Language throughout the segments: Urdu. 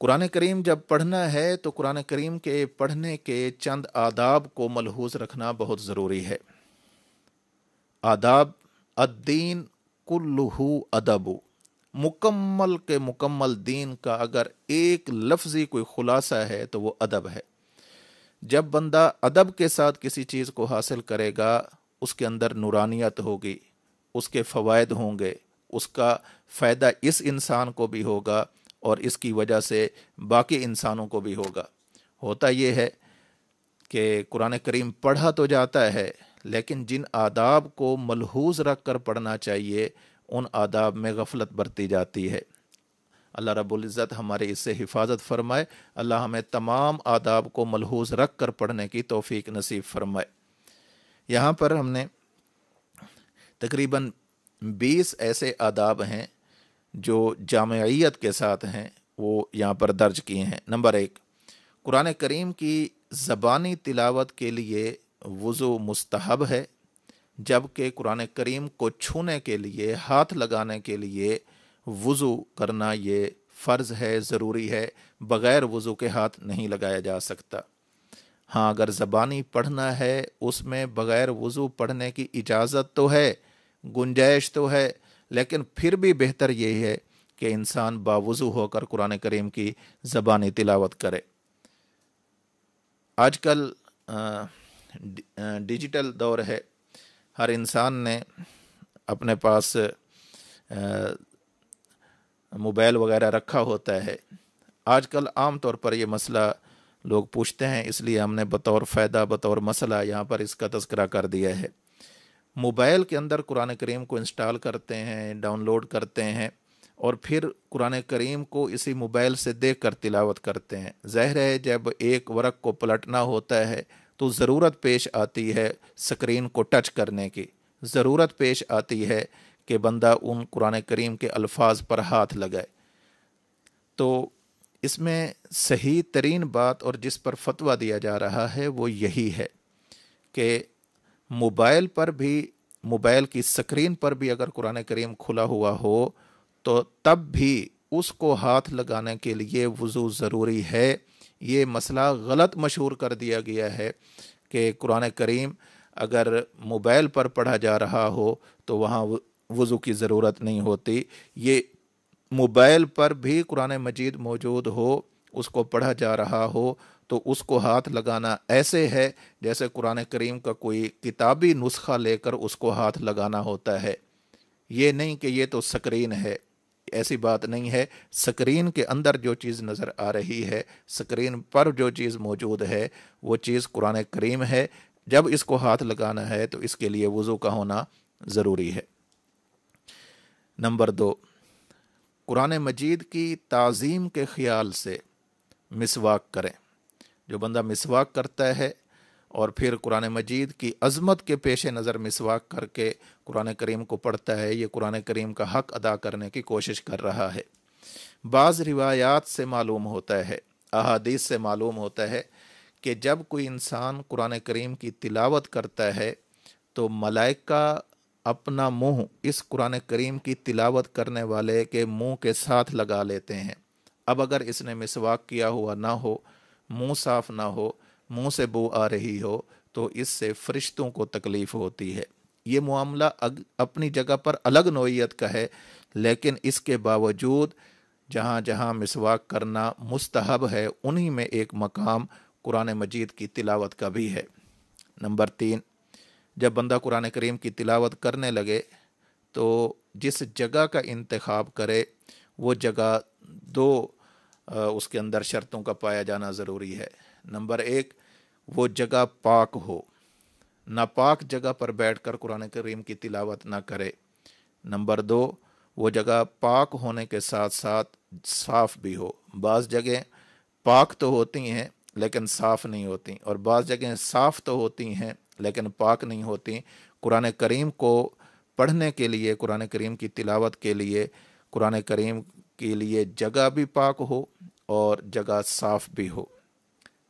قرآن کریم جب پڑھنا ہے تو قرآن کریم کے پڑھنے کے چند آداب کو ملحوظ رکھنا بہت ضروری ہے۔ آداب: الدین کلہ ادب، مکمل کے مکمل دین کا اگر ایک لفظی کوئی خلاصہ ہے تو وہ ادب ہے۔ جب بندہ ادب کے ساتھ کسی چیز کو حاصل کرے گا، اس کے اندر نورانیت ہوگی، اس کے فوائد ہوں گے، اس کا فائدہ اس انسان کو بھی ہوگا اور اس کی وجہ سے باقی انسانوں کو بھی ہوگا۔ ہوتا یہ ہے کہ قرآن کریم پڑھا تو جاتا ہے، لیکن جن آداب کو ملحوظ رکھ کر پڑھنا چاہیے ان آداب میں غفلت برتی جاتی ہے۔ اللہ رب العزت ہمارے اس سے حفاظت فرمائے۔ اللہ ہمیں تمام آداب کو ملحوظ رکھ کر پڑھنے کی توفیق نصیب فرمائے۔ یہاں پر ہم نے تقریباً 20 ایسے آداب ہیں جو جامعیت کے ساتھ ہیں، وہ یہاں پر درج کیے ہیں۔ نمبر 1، قرآن کریم کی زبانی تلاوت کے لیے وضو مستحب ہے، جبکہ قرآن کریم کو چھونے کے لیے، ہاتھ لگانے کے لیے وضو کرنا یہ فرض ہے، ضروری ہے۔ بغیر وضو کے ہاتھ نہیں لگایا جا سکتا۔ ہاں، اگر زبانی پڑھنا ہے اس میں بغیر وضو پڑھنے کی اجازت تو ہے، گنجائش تو ہے، لیکن پھر بھی بہتر یہی ہے کہ انسان باوضو ہو کر قرآن کریم کی زبانی تلاوت کرے۔ آج کل ڈیجیٹل دور ہے، ہر انسان نے اپنے پاس موبائل وغیرہ رکھا ہوتا ہے۔ آج کل عام طور پر یہ مسئلہ لوگ پوچھتے ہیں، اس لیے ہم نے بطور فائدہ، بطور مسئلہ یہاں پر اس کا تذکرہ کر دیا ہے۔ موبائل کے اندر قرآن کریم کو انسٹال کرتے ہیں، ڈاؤن لوڈ کرتے ہیں، اور پھر قرآن کریم کو اسی موبائل سے دیکھ کر تلاوت کرتے ہیں۔ ظاہر ہے جب ایک ورق کو پلٹنا ہوتا ہے تو ضرورت پیش آتی ہے سکرین کو ٹچ کرنے کی، ضرورت پیش آتی ہے کہ بندہ ان قرآن کریم کے الفاظ پر ہاتھ لگائے۔ تو اس میں صحیح ترین بات اور جس پر فتویٰ دیا جا رہا ہے وہ یہی ہے کہ موبائل پر بھی، موبائل کی سکرین پر بھی اگر قرآن کریم کھلا ہوا ہو تو تب بھی اس کو ہاتھ لگانے کے لیے وضو ضروری ہے۔ یہ مسئلہ غلط مشہور کر دیا گیا ہے کہ قرآن کریم اگر موبائل پر پڑھا جا رہا ہو تو وہاں وضو کی ضرورت نہیں ہوتی۔ یہ موبائل پر بھی قرآن مجید موجود ہو، اس کو پڑھا جا رہا ہو تو اس کو ہاتھ لگانا ایسے ہے جیسے قرآن کریم کا کوئی کتابی نسخہ لے کر اس کو ہاتھ لگانا ہوتا ہے۔ یہ نہیں کہ یہ تو سکرین ہے، ایسی بات نہیں ہے۔ سکرین کے اندر جو چیز نظر آ رہی ہے، سکرین پر جو چیز موجود ہے وہ چیز قرآن کریم ہے۔ جب اس کو ہاتھ لگانا ہے تو اس کے لیے وضو کا ہونا ضروری ہے۔ نمبر 2، قرآن مجید کی تعظیم کے خیال سے مسواک کریں۔ جو بندہ مسواک کرتا ہے اور پھر قرآن مجید کی عظمت کے پیش نظر مسواک کر کے قرآن کریم کو پڑھتا ہے، یہ قرآن کریم کا حق ادا کرنے کی کوشش کر رہا ہے۔ بعض روایات سے معلوم ہوتا ہے، احادیث سے معلوم ہوتا ہے کہ جب کوئی انسان قرآن کریم کی تلاوت کرتا ہے تو ملائکہ اپنا منہ اس قرآن کریم کی تلاوت کرنے والے کے منہ کے ساتھ لگا لیتے ہیں۔ اب اگر اس نے مسواک کیا ہوا نہ ہو، منہ صاف نہ ہو، منہ سے بو آ رہی ہو تو اس سے فرشتوں کو تکلیف ہوتی ہے۔ یہ معاملہ اپنی جگہ پر الگ نوعیت کا ہے، لیکن اس کے باوجود جہاں جہاں مسواک کرنا مستحب ہے انہی میں ایک مقام قرآن مجید کی تلاوت کا بھی ہے۔ نمبر 3، جب بندہ قرآن کریم کی تلاوت کرنے لگے تو جس جگہ کا انتخاب کرے وہ جگہ 2 اس کے اندر شرطوں کا پایا جانا ضروری ہے۔ نمبر 1، وہ جگہ پاک ہو، ناپاک جگہ پر بیٹھ کر قرآن کریم کی تلاوت نہ کرے۔ نمبر 2، وہ جگہ پاک ہونے کے ساتھ ساتھ صاف بھی ہو۔ بعض جگہیں پاک تو ہوتی ہیں لیکن صاف نہیں ہوتی، اور بعض جگہیں صاف تو ہوتی ہیں لیکن پاک نہیں ہوتی۔ قرآن کریم کو پڑھنے کے لیے، قرآن کریم کی تلاوت کے لیے، قرآن کریم کے لیے جگہ بھی پاک ہو اور جگہ صاف بھی ہو۔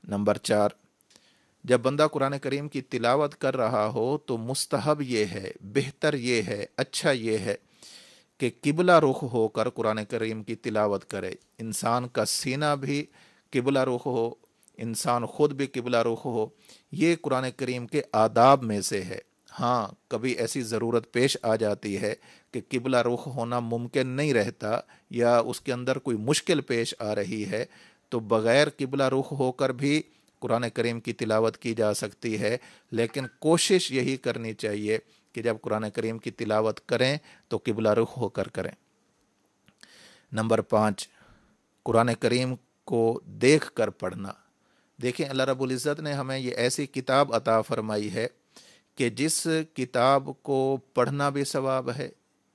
نمبر 4، جب بندہ قرآن کریم کی تلاوت کر رہا ہو تو مستحب یہ ہے، بہتر یہ ہے، اچھا یہ ہے کہ قبلہ رخ ہو کر قرآن کریم کی تلاوت کرے، انسان کا سینہ بھی قبلہ رخ ہو، انسان خود بھی قبلہ رخ ہو، یہ قرآن کریم کے آداب میں سے ہے۔ ہاں کبھی ایسی ضرورت پیش آ جاتی ہے کہ قبلہ رخ ہونا ممکن نہیں رہتا یا اس کے اندر کوئی مشکل پیش آ رہی ہے، تو بغیر قبلہ رخ ہو کر بھی قرآن کریم کی تلاوت کی جا سکتی ہے، لیکن کوشش یہی کرنی چاہیے کہ جب قرآن کریم کی تلاوت کریں تو قبلہ رخ ہو کر کریں۔ نمبر 5، قرآن کریم کو دیکھ کر پڑھنا۔ دیکھیں اللہ رب العزت نے ہمیں یہ ایسی کتاب عطا فرمائی ہے کہ جس کتاب کو پڑھنا بھی ثواب ہے،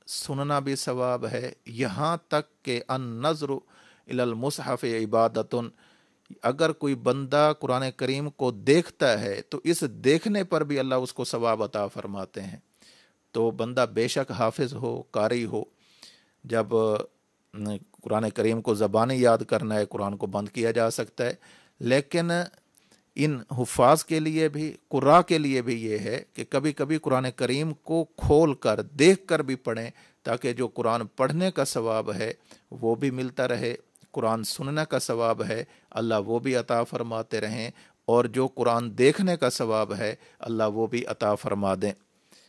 سننا بھی ثواب ہے، یہاں تک کہ النظر الی المصحف عبادۃ، اگر کوئی بندہ قرآن کریم کو دیکھتا ہے تو اس دیکھنے پر بھی اللہ اس کو ثواب عطا فرماتے ہیں۔ تو بندہ بے شک حافظ ہو، قاری ہو، جب قرآن کریم کو زبانی یاد کرنا ہے قرآن کو بند کیا جا سکتا ہے، لیکن ان حفاظ کے لیے بھی، قراء کے لیے بھی یہ ہے کہ کبھی کبھی قرآن کریم کو کھول کر دیکھ کر بھی پڑھیں، تاکہ جو قرآن پڑھنے کا ثواب ہے وہ بھی ملتا رہے، قرآن سننے کا ثواب ہے اللہ وہ بھی عطا فرماتے رہیں، اور جو قرآن دیکھنے کا ثواب ہے اللہ وہ بھی عطا فرما دیں۔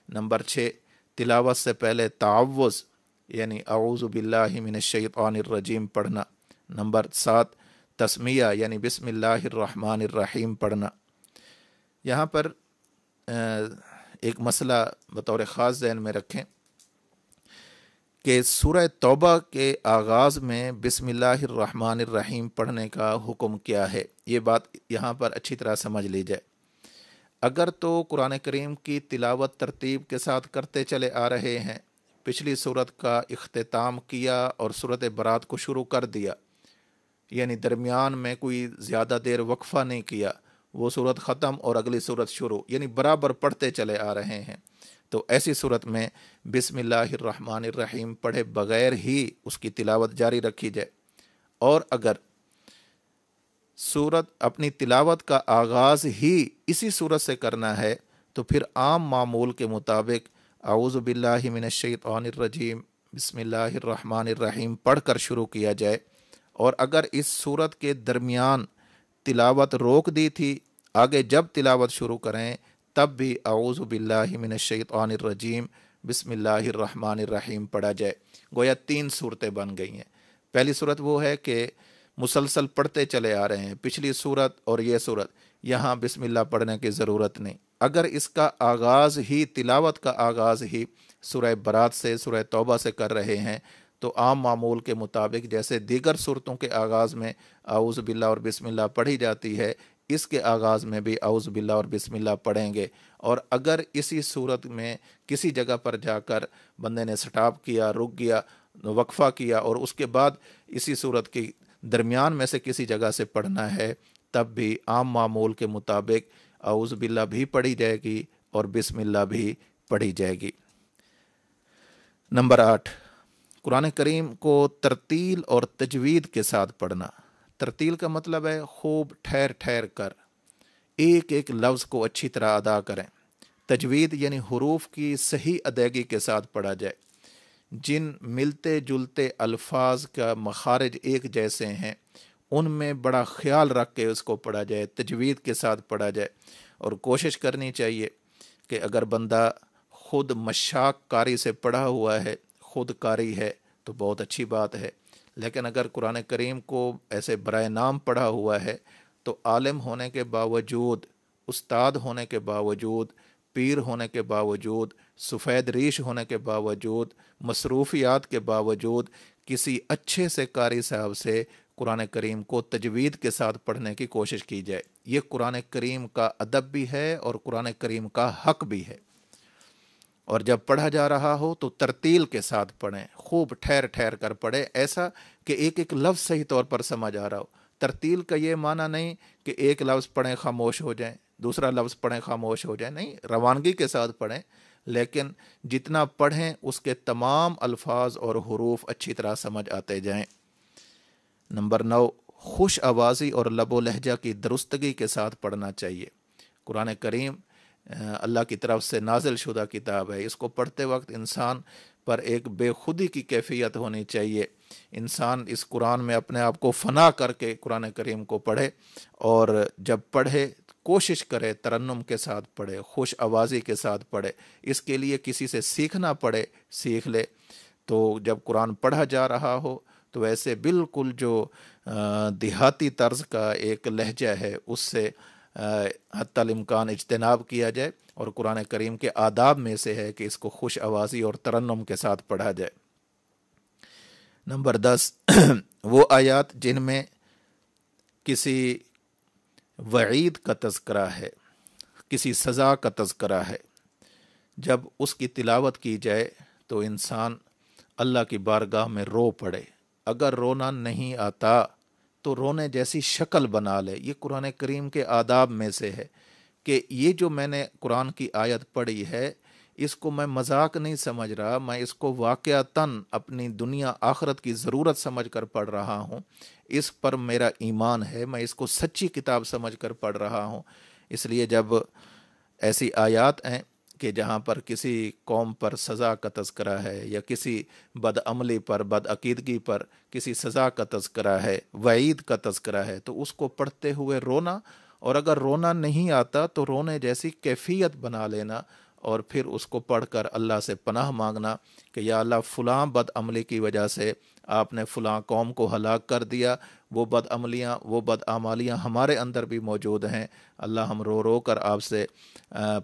نمبر 6، تلاوت سے پہلے تعوذ یعنی اعوذ باللہ من الشیطان الرجیم پڑھنا۔ نمبر 7، تسمیہ یعنی بسم اللہ الرحمن الرحیم پڑھنا۔ یہاں پر ایک مسئلہ بطور خاص ذہن میں رکھیں کہ سورہ توبہ کے آغاز میں بسم اللہ الرحمن الرحیم پڑھنے کا حکم کیا ہے، یہ بات یہاں پر اچھی طرح سمجھ لی جائے۔ اگر تو قرآن کریم کی تلاوت ترتیب کے ساتھ کرتے چلے آ رہے ہیں، پچھلی سورت کا اختتام کیا اور سورت برات کو شروع کر دیا، یعنی درمیان میں کوئی زیادہ دیر وقفہ نہیں کیا، وہ سورت ختم اور اگلی سورت شروع، یعنی برابر پڑھتے چلے آ رہے ہیں، تو ایسی صورت میں بسم اللہ الرحمن الرحیم پڑھے بغیر ہی اس کی تلاوت جاری رکھی جائے۔ اور اگر سورت اپنی تلاوت کا آغاز ہی اسی سورت سے کرنا ہے تو پھر عام معمول کے مطابق اعوذ باللہ من الشیطان الرجیم بسم اللہ الرحمن الرحیم پڑھ کر شروع کیا جائے، اور اگر اس سورت کے درمیان تلاوت روک دی تھی، آگے جب تلاوت شروع کریں تب بھی اعوذ باللہ من الشیطان الرجیم بسم اللہ الرحمن الرحیم پڑھا جائے۔ گویا 3 صورتیں بن گئی ہیں۔ پہلی صورت وہ ہے کہ مسلسل پڑھتے چلے آ رہے ہیں، پچھلی صورت اور یہ صورت، یہاں بسم اللہ پڑھنے کی ضرورت نہیں۔ اگر اس کا آغاز ہی، تلاوت کا آغاز ہی سورہ برات سے، سورہ توبہ سے کر رہے ہیں، تو عام معمول کے مطابق جیسے دیگر صورتوں کے آغاز میں اعوذ باللہ اور بسم اللہ پڑھی جاتی ہے، اس کے آغاز میں بھی اعوذ باللہ اور بسم اللہ پڑھیں گے۔ اور اگر اسی صورت میں کسی جگہ پر جا کر بندے نے سٹاپ کیا، رک گیا، وقفہ کیا، اور اس کے بعد اسی صورت کی درمیان میں سے کسی جگہ سے پڑھنا ہے، تب بھی عام معمول کے مطابق اعوذ باللہ بھی پڑھی جائے گی اور بسم اللہ بھی پڑھی جائے گی۔ نمبر 8، قرآن کریم کو ترتیل اور تجوید کے ساتھ پڑھنا۔ ترتیل کا مطلب ہے خوب ٹھہر ٹھہر کر ایک ایک لفظ کو اچھی طرح ادا کریں۔ تجوید یعنی حروف کی صحیح ادائیگی کے ساتھ پڑھا جائے، جن ملتے جلتے الفاظ کا مخارج ایک جیسے ہیں ان میں بڑا خیال رکھ کے اس کو پڑھا جائے، تجوید کے ساتھ پڑھا جائے۔ اور کوشش کرنی چاہیے کہ اگر بندہ خود مشاق قاری سے پڑھا ہوا ہے، خود قاری ہے، تو بہت اچھی بات ہے، لیکن اگر قرآن کریم کو ایسے برائے نام پڑھا ہوا ہے تو عالم ہونے کے باوجود، استاد ہونے کے باوجود، پیر ہونے کے باوجود، سفید ریش ہونے کے باوجود، مصروفیات کے باوجود کسی اچھے سے قاری صاحب سے قرآن کریم کو تجوید کے ساتھ پڑھنے کی کوشش کی جائے۔ یہ قرآن کریم کا ادب بھی ہے اور قرآن کریم کا حق بھی ہے۔ اور جب پڑھا جا رہا ہو تو ترتیل کے ساتھ پڑھیں، خوب ٹھہر ٹھہر کر پڑھیں، ایسا کہ ایک ایک لفظ صحیح طور پر سمجھ آ رہا ہو۔ ترتیل کا یہ معنی نہیں کہ ایک لفظ پڑھیں خاموش ہو جائیں، دوسرا لفظ پڑھیں خاموش ہو جائیں، نہیں، روانگی کے ساتھ پڑھیں، لیکن جتنا پڑھیں اس کے تمام الفاظ اور حروف اچھی طرح سمجھ آتے جائیں۔ نمبر 9، خوش آوازی اور لب و لہجہ کی درستگی کے ساتھ پڑھنا چاہیے۔ قرآن کریم اللہ کی طرف سے نازل شدہ کتاب ہے، اس کو پڑھتے وقت انسان پر ایک بے خودی کی کیفیت ہونی چاہیے۔ انسان اس قرآن میں اپنے آپ کو فنا کر کے قرآن کریم کو پڑھے، اور جب پڑھے کوشش کرے ترنم کے ساتھ پڑھے، خوش آوازی کے ساتھ پڑھے۔ اس کے لیے کسی سے سیکھنا پڑے، سیکھ لے۔ تو جب قرآن پڑھا جا رہا ہو تو ایسے بالکل جو دیہاتی طرز کا ایک لہجہ ہے اس سے حتی الامکان اجتناب کیا جائے، اور قرآن کریم کے آداب میں سے ہے کہ اس کو خوش آوازی اور ترنم کے ساتھ پڑھا جائے۔ نمبر 10 وہ آیات جن میں کسی وعید کا تذکرہ ہے، کسی سزا کا تذکرہ ہے، جب اس کی تلاوت کی جائے تو انسان اللہ کی بارگاہ میں رو پڑے۔ اگر رونا نہیں آتا تو رونے جیسی شکل بنا لے۔ یہ قرآن کریم کے آداب میں سے ہے کہ یہ جو میں نے قرآن کی آیت پڑھی ہے اس کو میں مذاق نہیں سمجھ رہا، میں اس کو واقعتاً اپنی دنیا آخرت کی ضرورت سمجھ کر پڑھ رہا ہوں، اس پر میرا ایمان ہے، میں اس کو سچی کتاب سمجھ کر پڑھ رہا ہوں۔ اس لیے جب ایسی آیات ہیں کہ جہاں پر کسی قوم پر سزا کا تذکرہ ہے، یا کسی بد عملی پر، بد عقیدگی پر کسی سزا کا تذکرہ ہے، وعید کا تذکرہ ہے، تو اس کو پڑھتے ہوئے رونا، اور اگر رونا نہیں آتا تو رونے جیسی کیفیت بنا لینا، اور پھر اس کو پڑھ کر اللہ سے پناہ مانگنا کہ یا اللہ فلاں بد عملی کی وجہ سے آپ نے فلاں قوم کو ہلاک کر دیا، وہ بد عملیاں، وہ بد اعمالیاں ہمارے اندر بھی موجود ہیں، اللہ ہم رو رو کر آپ سے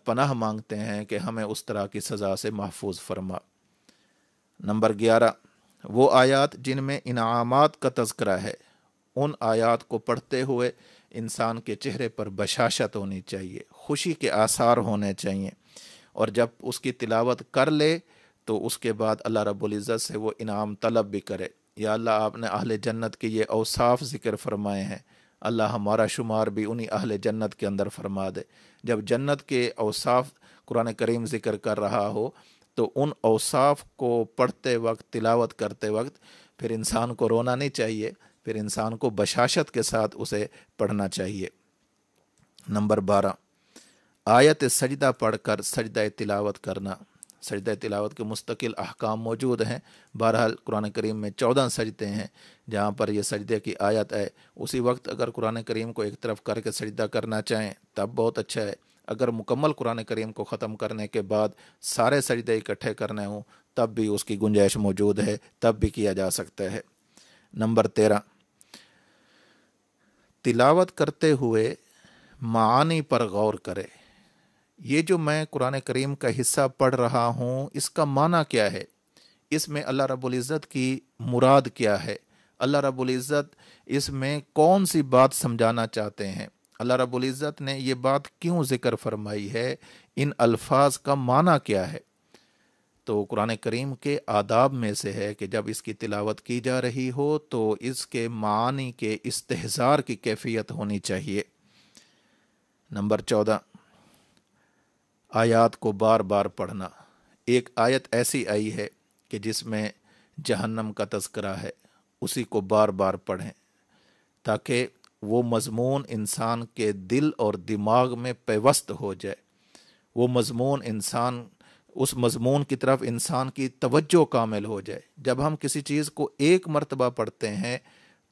پناہ مانگتے ہیں کہ ہمیں اس طرح کی سزا سے محفوظ فرما۔ نمبر 11 وہ آیات جن میں انعامات کا تذکرہ ہے، ان آیات کو پڑھتے ہوئے انسان کے چہرے پر بشاشت ہونی چاہیے، خوشی کے آثار ہونے چاہیے، اور جب اس کی تلاوت کر لے تو اس کے بعد اللہ رب العزت سے وہ انعام طلب بھی کرے۔ یا اللہ آپ نے اہل جنت کے یہ اوصاف ذکر فرمائے ہیں، اللہ ہمارا شمار بھی انہی اہل جنت کے اندر فرما دے۔ جب جنت کے اوصاف قرآن کریم ذکر کر رہا ہو تو ان اوصاف کو پڑھتے وقت، تلاوت کرتے وقت پھر انسان کو رونا نہیں چاہیے، پھر انسان کو بشاشت کے ساتھ اسے پڑھنا چاہیے۔ نمبر 12 آیت سجدہ پڑھ کر سجدہ تلاوت کرنا۔ سجدہ تلاوت کے مستقل احکام موجود ہیں، بہرحال قرآن کریم میں 14 سجدے ہیں جہاں پر یہ سجدے کی آیت ہے۔ اسی وقت اگر قرآن کریم کو ایک طرف کر کے سجدہ کرنا چاہیں تب بہت اچھا ہے، اگر مکمل قرآن کریم کو ختم کرنے کے بعد سارے سجدے اکٹھے کرنے ہوں تب بھی اس کی گنجائش موجود ہے، تب بھی کیا جا سکتا ہے۔ نمبر 13 تلاوت کرتے ہوئے معانی پر غور کرے۔ یہ جو میں قرآن کریم کا حصہ پڑھ رہا ہوں اس کا معنی کیا ہے، اس میں اللہ رب العزت کی مراد کیا ہے، اللہ رب العزت اس میں کون سی بات سمجھانا چاہتے ہیں، اللہ رب العزت نے یہ بات کیوں ذکر فرمائی ہے، ان الفاظ کا معنی کیا ہے۔ تو قرآن کریم کے آداب میں سے ہے کہ جب اس کی تلاوت کی جا رہی ہو تو اس کے معانی کے استحضار کی کیفیت ہونی چاہیے۔ نمبر 14 آیات کو بار بار پڑھنا۔ ایک آیت ایسی آئی ہے کہ جس میں جہنم کا تذکرہ ہے، اسی کو بار بار پڑھیں تاکہ وہ مضمون انسان کے دل اور دماغ میں پیوست ہو جائے، وہ مضمون اس مضمون کی طرف انسان کی توجہ کامل ہو جائے۔ جب ہم کسی چیز کو ایک مرتبہ پڑھتے ہیں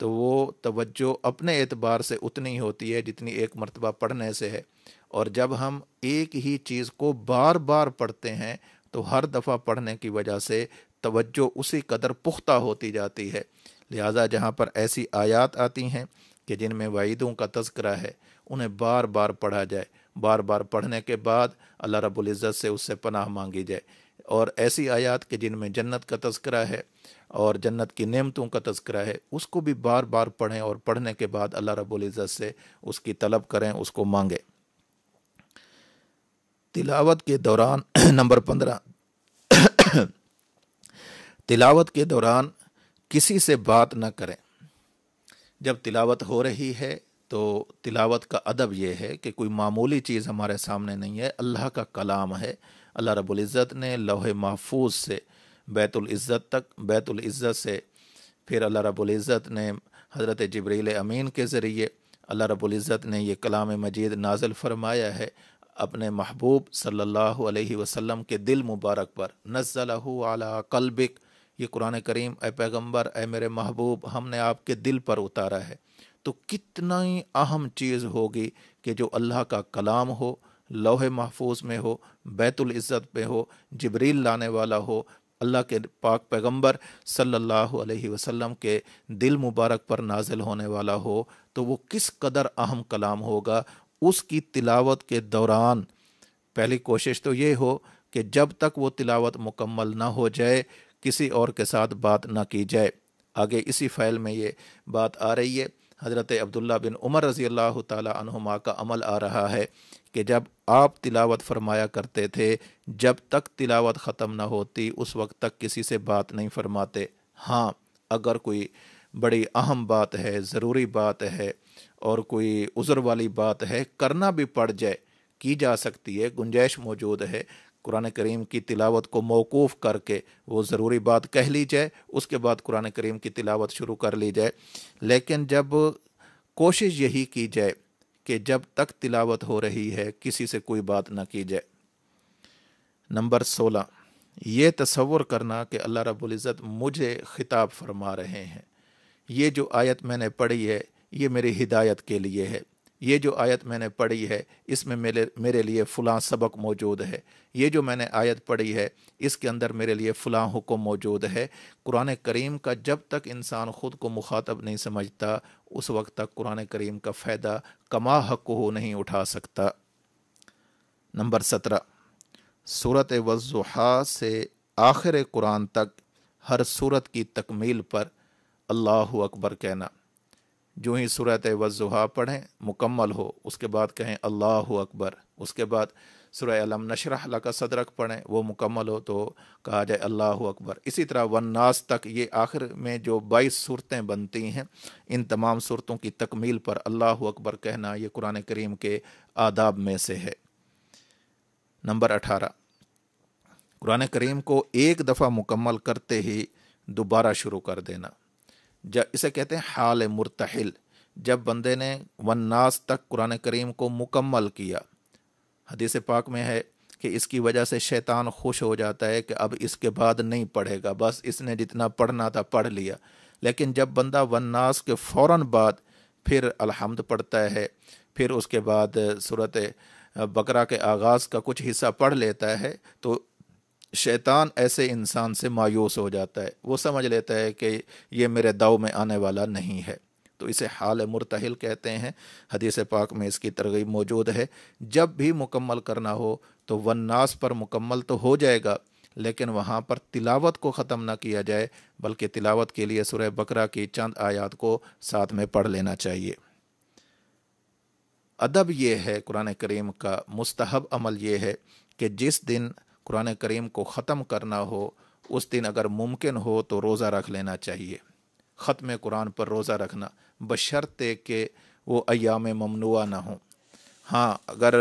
تو وہ توجہ اپنے اعتبار سے اتنی ہوتی ہے جتنی ایک مرتبہ پڑھنے سے ہے، اور جب ہم ایک ہی چیز کو بار بار پڑھتے ہیں تو ہر دفعہ پڑھنے کی وجہ سے توجہ اسی قدر پختہ ہوتی جاتی ہے۔ لہٰذا جہاں پر ایسی آیات آتی ہیں کہ جن میں وعیدوں کا تذکرہ ہے انہیں بار بار پڑھا جائے، بار بار پڑھنے کے بعد اللہ رب العزت سے اس سے پناہ مانگی جائے، اور ایسی آیات کہ جن میں جنت کا تذکرہ ہے اور جنت کی نعمتوں کا تذکرہ ہے اس کو بھی بار بار پڑھیں، اور پڑھنے کے بعد اللہ رب العزت سے اس کی طلب کریں، اس کو مانگیں۔ تلاوت کے دوران نمبر 15 تلاوت کے دوران کسی سے بات نہ کریں۔ جب تلاوت ہو رہی ہے تو تلاوت کا ادب یہ ہے کہ کوئی معمولی چیز ہمارے سامنے نہیں ہے، اللہ کا کلام ہے۔ اللہ رب العزت نے لوح محفوظ سے بیت العزت تک، بیت العزت سے پھر اللہ رب العزت نے حضرت جبریل امین کے ذریعے اللہ رب العزت نے یہ کلام مجید نازل فرمایا ہے۔ اپنے محبوب صلی اللہ علیہ وسلم کے دل مبارک پر، نزلہ علی قلبک، یہ قرآن کریم اے پیغمبر، اے میرے محبوب، ہم نے آپ کے دل پر اتارا ہے۔ تو کتنا ہی اہم چیز ہوگی کہ جو اللہ کا کلام ہو، لوح محفوظ میں ہو، بیت العزت پہ ہو، جبریل لانے والا ہو، اللہ کے پاک پیغمبر صلی اللہ علیہ وسلم کے دل مبارک پر نازل ہونے والا ہو، تو وہ کس قدر اہم کلام ہوگا۔ اس کی تلاوت کے دوران پہلی کوشش تو یہ ہو کہ جب تک وہ تلاوت مکمل نہ ہو جائے کسی اور کے ساتھ بات نہ کی جائے۔ آگے اسی فائل میں یہ بات آ رہی ہے، حضرت عبداللہ بن عمر رضی اللہ تعالی عنہما کا عمل آ رہا ہے کہ جب آپ تلاوت فرمایا کرتے تھے، جب تک تلاوت ختم نہ ہوتی اس وقت تک کسی سے بات نہیں فرماتے۔ ہاں، اگر کوئی بڑی اہم بات ہے، ضروری بات ہے اور کوئی عذر والی بات ہے، کرنا بھی پڑ جائے، کی جا سکتی ہے، گنجائش موجود ہے، قرآن کریم کی تلاوت کو موقوف کر کے وہ ضروری بات کہہ لی جائے، اس کے بعد قرآن کریم کی تلاوت شروع کر لی جائے۔ لیکن جب کوشش یہی کی جائے کہ جب تک تلاوت ہو رہی ہے کسی سے کوئی بات نہ کی جائے۔ نمبر 16، یہ تصور کرنا کہ اللہ رب العزت مجھے خطاب فرما رہے ہیں، یہ جو آیت میں نے پڑھی ہے یہ میری ہدایت کے لیے ہے، یہ جو آیت میں نے پڑھی ہے اس میں میرے لیے فلاں سبق موجود ہے، یہ جو میں نے آیت پڑھی ہے اس کے اندر میرے لیے فلاں حکم موجود ہے۔ قرآن کریم کا جب تک انسان خود کو مخاطب نہیں سمجھتا اس وقت تک قرآن کریم کا فائدہ کما حق ہو نہیں اٹھا سکتا۔ نمبر 17، سورۃ والضحیٰ سے آخر قرآن تک ہر سورت کی تکمیل پر اللہ اکبر کہنا۔ جو ہی سورۃ والضحیٰ پڑھیں مکمل ہو اس کے بعد کہیں اللہ اکبر، اس کے بعد سورہ علم نشرح لک صدرک پڑھیں، وہ مکمل ہو تو کہا جائے اللہ اکبر۔ اسی طرح والناس تک، یہ آخر میں جو 22 صورتیں بنتی ہیں، ان تمام صورتوں کی تکمیل پر اللہ اکبر کہنا یہ قرآن کریم کے آداب میں سے ہے۔ نمبر 18، قرآن کریم کو ایک دفعہ مکمل کرتے ہی دوبارہ شروع کر دینا، اسے کہتے ہیں حال مرتحل۔ جب بندے نے والناس تک قرآن کریم کو مکمل کیا، حدیث پاک میں ہے کہ اس کی وجہ سے شیطان خوش ہو جاتا ہے کہ اب اس کے بعد نہیں پڑھے گا، بس اس نے جتنا پڑھنا تھا پڑھ لیا۔ لیکن جب بندہ والناس کے فوراً بعد پھر الحمد پڑھتا ہے، پھر اس کے بعد سورۃ بقرہ کے آغاز کا کچھ حصہ پڑھ لیتا ہے، تو شیطان ایسے انسان سے مایوس ہو جاتا ہے، وہ سمجھ لیتا ہے کہ یہ میرے داؤ میں آنے والا نہیں ہے، تو اسے حال مرتحل کہتے ہیں۔ حدیث پاک میں اس کی ترغیب موجود ہے، جب بھی مکمل کرنا ہو تو والناس پر مکمل تو ہو جائے گا، لیکن وہاں پر تلاوت کو ختم نہ کیا جائے، بلکہ تلاوت کے لیے سورہ بقرہ کی چند آیات کو ساتھ میں پڑھ لینا چاہیے۔ ادب یہ ہے قرآن کریم کا، مستحب عمل یہ ہے کہ جس دن قرآن کریم کو ختم کرنا ہو اس دن اگر ممکن ہو تو روزہ رکھ لینا چاہیے، ختم قرآن پر روزہ رکھنا، بشرطے کہ وہ ایام ممنوعہ نہ ہوں۔ ہاں، اگر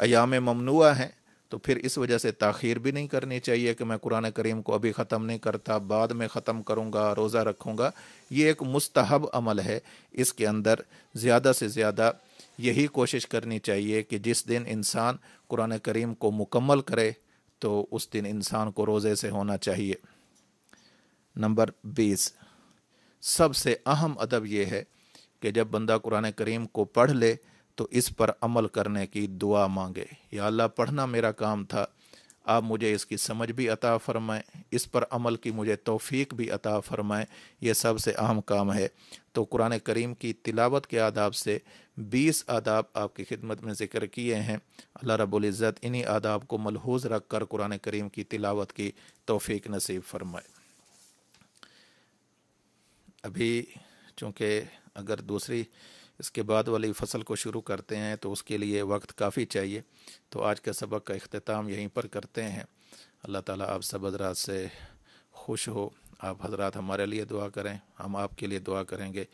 ایام ممنوعہ ہیں تو پھر اس وجہ سے تاخیر بھی نہیں کرنی چاہیے کہ میں قرآن کریم کو ابھی ختم نہیں کرتا، بعد میں ختم کروں گا، روزہ رکھوں گا۔ یہ ایک مستحب عمل ہے، اس کے اندر زیادہ سے زیادہ یہی کوشش کرنی چاہیے کہ جس دن انسان قرآن کریم کو مکمل کرے تو اس دن انسان کو روزے سے ہونا چاہیے۔ نمبر 20، سب سے اہم ادب یہ ہے کہ جب بندہ قرآن کریم کو پڑھ لے تو اس پر عمل کرنے کی دعا مانگے، یا اللہ پڑھنا میرا کام تھا، آپ مجھے اس کی سمجھ بھی عطا فرمائیں، اس پر عمل کی مجھے توفیق بھی عطا فرمائیں، یہ سب سے اہم کام ہے۔ تو قرآن کریم کی تلاوت کے آداب سے 20 آداب آپ کی خدمت میں ذکر کیے ہیں۔ اللہ رب العزت انہی آداب کو ملحوظ رکھ کر قرآن کریم کی تلاوت کی توفیق نصیب فرمائے۔ ابھی چونکہ اگر دوسری اس کے بعد والی فصل کو شروع کرتے ہیں تو اس کے لیے وقت کافی چاہیے، تو آج کا سبق کا اختتام یہیں پر کرتے ہیں۔ اللہ تعالیٰ آپ سب حضرات سے خوش ہو، آپ حضرات ہمارے لیے دعا کریں، ہم آپ کے لیے دعا کریں گے۔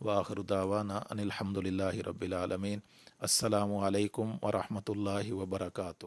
وآخر دعوانا ان الحمد للہ رب العالمین۔ السلام علیکم ورحمۃ اللہ وبرکاتہ۔